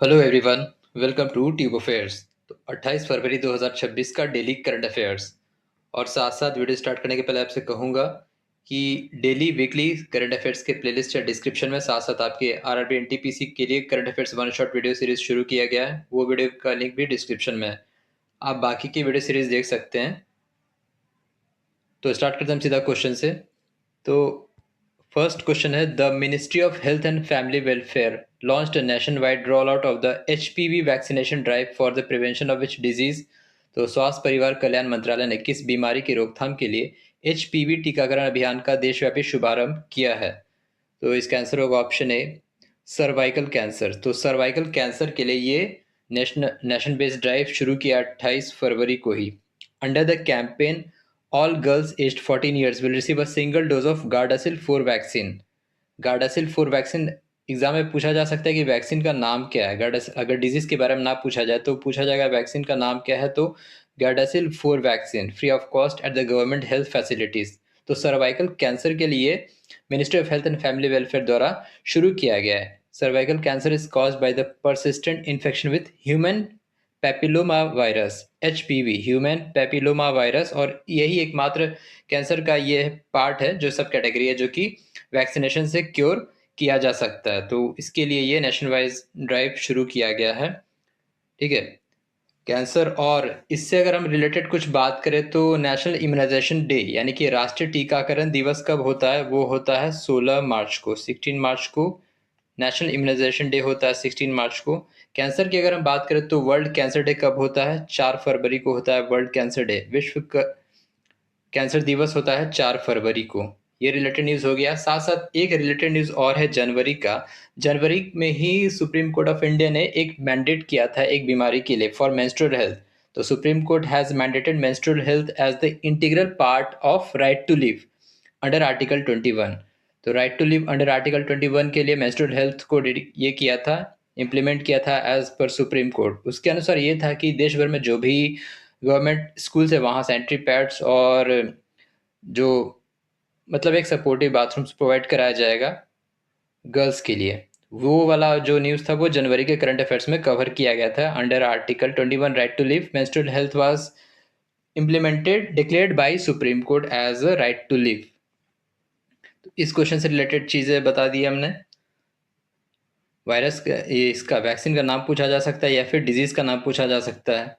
Hello everyone. Welcome to tube affairs. तो 28 फरवरी 2026 का daily current affairs. और साथ साथ वीडियो स्टार्ट करने के पहले आपसे कहूँगा कि डेली वीकली करंट अफेयर्स के प्लेलिस्ट या डिस्क्रिप्शन में साथ साथ आपके आरआरबी एनटीपीसी के लिए current affairs one shot video series शुरू किया गया है। वो वीडियो का लिंक भी डिस्क्रिप्शन में है, आप बाकी की वीडियो सीरीज देख सकते हैं। तो स्टार्ट करते हैं हम सीधा क्वेश्चन से। तो फर्स्ट क्वेश्चन है, the ministry of health and family welfare launched a nation wide roll out of the HPV vaccination drive for the prevention of which disease. तो स्वास्थ्य परिवार कल्याण मंत्रालय ने किस बीमारी की रोकथाम के लिए एचपीवी टीकाकरण अभियान का देशव्यापी शुभारंभ किया है? तो इसका आंसर होगा ऑप्शन ए, सर्वाइकल कैंसर। तो सर्वाइकल कैंसर के लिए ये नेशन बेस्ड ड्राइव शुरू किया 28 फरवरी को ही। Under the campaign all girls aged 14 years will receive a single dose of Gardasil 4 vaccine. Gardasil 4 vaccine exam में पूछा जा सकता है कि वैक्सीन का नाम क्या है। गार्डासिल, अगर डिजीज के बारे में ना पूछा जाए तो पूछा जाएगा वैक्सीन का नाम क्या है। तो Gardasil 4 vaccine free of cost at the government health facilities. तो सर्वाइकल कैंसर के लिए ministry of health and family welfare द्वारा शुरू किया गया है। Cervical cancer is caused by the persistent infection with human papilloma virus, HPV, human papilloma virus. और यही एकमात्र कैंसर का ये पार्ट है जो सब कैटेगरी है जो कि वैक्सीनेशन से क्योर किया जा सकता है। तो इसके लिए ये नेशन वाइज ड्राइव शुरू किया गया है। ठीक है, कैंसर। और इससे अगर हम रिलेटेड कुछ बात करें तो नेशनल इम्यूनाइजेशन डे यानी कि राष्ट्रीय टीकाकरण दिवस कब होता है? वो होता है 16 मार्च को, 16 मार्च को नेशनल इम्यूनाइजेशन डे होता है, 16 मार्च को। कैंसर की अगर हम बात करें तो वर्ल्ड कैंसर डे कब होता है? 4 फरवरी को होता है वर्ल्ड कैंसर डे। कैंसर दिवस होता है 4 फरवरी को। ये रिलेटेड न्यूज़ हो गया। साथ साथ एक रिलेटेड न्यूज़ और है जनवरी का। जनवरी में ही सुप्रीम कोर्ट ऑफ इंडिया ने एक मैंडेट किया था एक बीमारी के लिए, फॉर मेंस्ट्रुअल हेल्थ। तो Supreme Court has mandated menstrual health as the integral part of right to live under article 21। तो right to live under article 21 के लिए मेंस्ट्रुअल हेल्थ को ये किया था, इम्प्लीमेंट किया था एज पर सुप्रीम कोर्ट। उसके अनुसार ये था कि देश भर में जो भी गवर्नमेंट स्कूल्स है वहाँ सैनिटरी पैड्स और जो मतलब एक सपोर्टिव बाथरूम्स प्रोवाइड कराया जाएगा गर्ल्स के लिए। वो वाला जो न्यूज़ था वो जनवरी के करंट अफेयर्स में कवर किया गया था। Under article 21 right to live menstrual health was implemented declared by Supreme Court as a right to live. तो इस क्वेश्चन से रिलेटेड चीज़ें बता दी हमने। वायरस का इसका वैक्सीन का नाम पूछा जा सकता है या फिर डिजीज का नाम पूछा जा सकता है।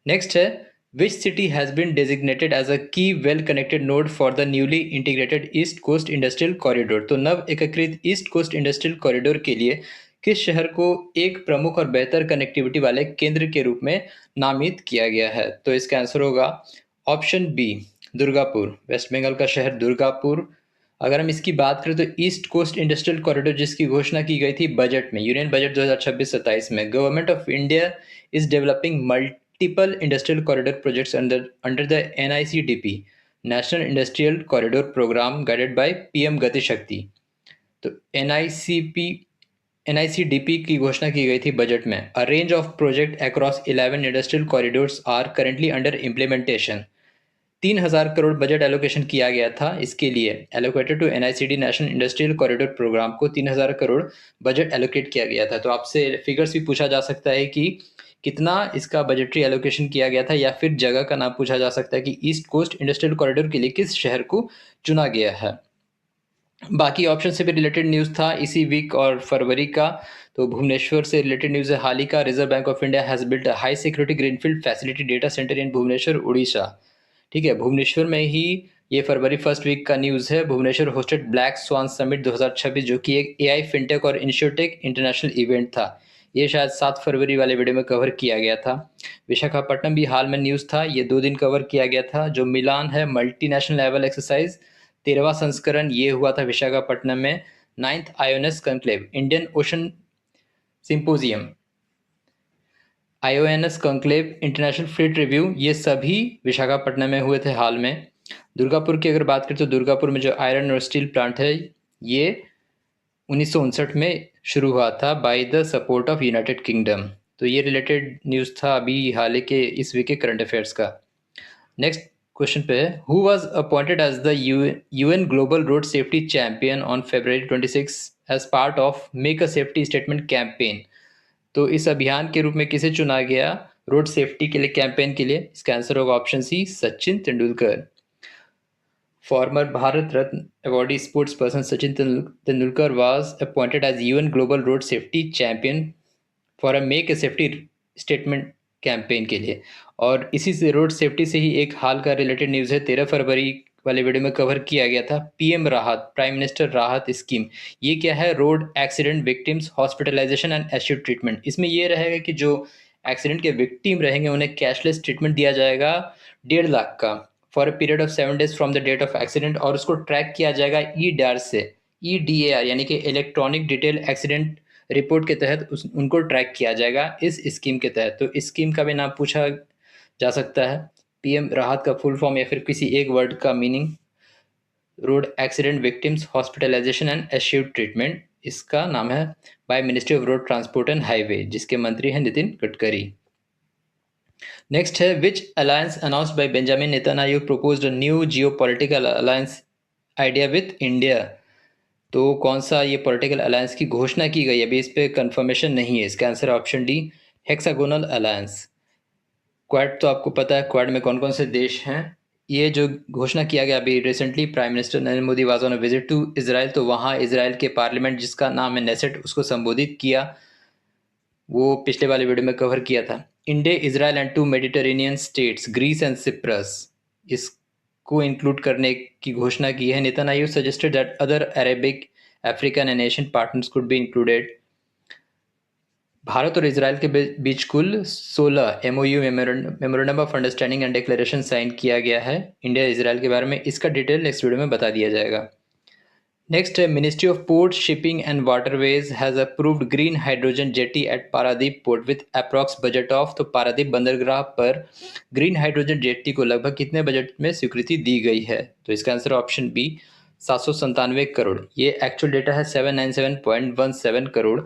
नेक्स्ट है, which city has been designated as a key well connected node for the newly integrated east coast industrial corridor. तो नव एकीकृत ईस्ट कोस्ट इंडस्ट्रियल कॉरिडोर के लिए किस शहर को एक प्रमुख और बेहतर कनेक्टिविटी वाले केंद्र के रूप में नामित किया गया है? तो इसका आंसर होगा option B, Durgapur. West Bengal का शहर दुर्गापुर। अगर हम इसकी बात करें तो ईस्ट कोस्ट इंडस्ट्रियल कॉरिडोर जिसकी घोषणा की गई थी बजट में, यूनियन बजट 2026-27 में, government of India is developing multiple industrial corridor projects under the NICDP, national industrial corridor programme guided by PM Gati शक्ति। तो NICDP की घोषणा की गई थी बजट में। A range of project across 11 industrial corridors are currently under implementation. 3,000 crore budget allocation किया गया था इसके लिए। Allocated to NICD national industrial corridor programme को 3,000 करोड़ बजट एलोकेट किया गया था। तो आपसे फिगर्स भी पूछा जा सकता है कि कितना इसका बजटरी एलोकेशन किया गया था, या फिर जगह का नाम पूछा जा सकता है कि ईस्ट कोस्ट इंडस्ट्रियल कॉरिडोर के लिए किस शहर को चुना गया है। बाकी ऑप्शन से भी रिलेटेड न्यूज़ था इसी वीक और फरवरी का। तो भुवनेश्वर से रिलेटेड न्यूज़ है, हाल ही का Reserve Bank of India has built high security greenfield facility data centre in Bhubaneswar, Odisha. ठीक है, भुवनेश्वर में ही ये फरवरी फर्स्ट वीक का न्यूज़ है। Bhubaneswar hosted black swan summit 2026 जो कि एक AI फिनटेक और इंश्योरटेक इंटरनेशनल इवेंट था। ये शायद 7 फरवरी वाले वीडियो में कवर किया गया था। विशाखापट्टनम भी हाल में न्यूज़ था, ये 2 दिन कवर किया गया था। जो मिलान है मल्टीनेशनल लेवल एक्सरसाइज 13वां संस्करण, ये हुआ था विशाखापट्टनम में। 9th IONS conclave Indian ocean symposium, IONS conclave, international fleet review, ये सभी विशाखापट्टनम में हुए थे हाल में। दुर्गापुर की अगर बात करें तो दुर्गापुर में जो आयरन और स्टील प्लांट है ये 1959 में शुरू हुआ था by the support of United kingdom. तो ये रिलेटेड न्यूज़ था अभी हाल के इस वीक के करंट अफेयर्स का। नेक्स्ट क्वेश्चन पे है, who was appointed as the UN global road safety champion on February 26 as part of make a safety statement campaign. तो इस अभियान के रूप में किसे चुना गया रोड सेफ्टी के लिए कैंपेन के लिए? इसका आंसर होगा option C, Sachin Tendulkar. Former Bharat Ratna awardee sportsperson Sachin Tendulkar was appointed as UN Global Road Safety Champion for a Make a Safety Statement campaign के लिए। और इसी से रोड सेफ्टी से ही एक हाल का रिलेटेड न्यूज़ है, 13 फरवरी वाले वीडियो में कवर किया गया था, पीएम राहत, प्राइम मिनिस्टर राहत स्कीम। ये क्या है? Road accident victims hospitalisation and acute treatment. इसमें ये रहेगा कि जो एक्सीडेंट के विक्टिम रहेंगे उन्हें कैशलेस ट्रीटमेंट दिया जाएगा 1.5 लाख का for a period of 7 days from the date of accident, और उसको ट्रैक किया जाएगा ईडार से, ईडीएआर यानी कि इलेक्ट्रॉनिक डिटेल एक्सीडेंट रिपोर्ट के तहत उनको ट्रैक किया जाएगा इस स्कीम के तहत। तो इस स्कीम का भी नाम पूछा जा सकता है, पीएम राहत का फुल फॉर्म या फिर किसी एक वर्ड का meaning, road accident victims hospitalisation and acute treatment. इसका नाम है by ministry of road transport and highway, जिसके मंत्री हैं नितिन गडकरी। नेक्स्ट है, which alliance announced by Benjamin Netanyahu proposed a new geopolitical alliance idea with India. तो कौन सा ये पॉलिटिकल अलायंस की घोषणा की गई? अभी इस पे कंफर्मेशन नहीं है। इसका answer option D, hexagonal alliance. Quad तो आपको पता है, क्वाड में कौन कौन से देश हैं। ये जो घोषणा किया गया अभी recently, prime minister Narendra Modi was on a visit to Israel, तो वहाँ इजराइल के पार्लियामेंट जिसका नाम है नेसेट, उसको संबोधित किया। वो पिछले वाले वीडियो में कवर किया था। India, Israel and 2 Mediterranean states Greece and Cyprus, इसको इंक्लूड करने की घोषणा की है। Netanyahu suggested that other Arabic, African and Asian partners could be included. Bharat और इजराइल के बीच कुल 16 MOU memorandum of understanding and declaration sign किया गया है इंडिया इजराइल के बारे में। इसका डिटेल नेक्स्ट वीडियो में बता दिया जाएगा। नेक्स्ट है, ministry of port, shipping and waterways has approved green hydrogen jetty at Paradip port with approx budget of. तो पारादीप बंदरगाह पर ग्रीन हाइड्रोजन जेटी को लगभग कितने बजट में स्वीकृति दी गई है? तो इसका आंसर ऑप्शन बी, 797 करोड़। ये एक्चुअल डेटा है 797.17 करोड़,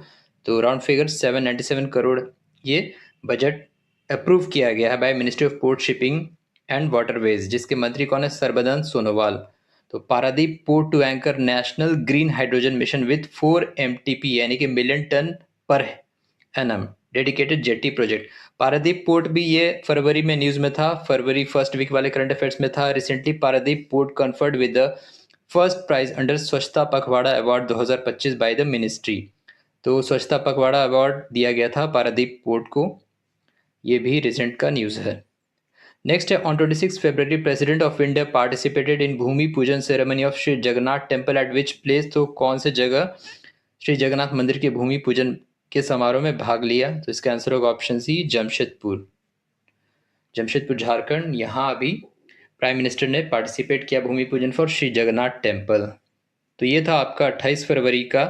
तो राउंड फिगर 797 करोड़ ये बजट अप्रूव किया गया है by ministry of port, shipping and waterways, जिसके मंत्री कौन है? सर्बानंद सोनोवाल। तो Paradip port to anchor national green hydrogen mission with 4 MTP यानी कि million ton per annum dedicated jetty project. Paradip port भी ये फरवरी में न्यूज में था, फरवरी फर्स्ट वीक वाले करंट अफेयर्स में था। Recently Paradip port conferred with the first prize under Swachhata Pakhwada award 2025 by the ministry. तो स्वच्छता पखवाड़ा अवार्ड दिया गया था पारादीप पोर्ट को, ये भी रिसेंट का न्यूज़ है। नेक्स्ट है, on 26 February president of India participated in bhoomi pujan ceremony of Shri Jagannath temple at which place. तो कौन से जगह श्री जगन्नाथ मंदिर के भूमि पूजन के समारोह में भाग लिया? तो इसका आंसर होगा ऑप्शन सी, जमशेदपुर, जमशेदपुर झारखंड। यहाँ अभी प्राइम मिनिस्टर ने पार्टिसिपेट किया भूमि पूजन फॉर श्री जगन्नाथ टेम्पल। तो ये था आपका 28 फरवरी का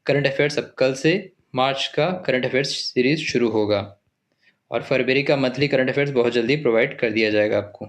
करंट अफेयर्स। अब कल से मार्च का करंट अफेयर्स सीरीज शुरू होगा और फरवरी का मंथली करंट अफेयर्स बहुत जल्दी प्रोवाइड कर दिया जाएगा आपको।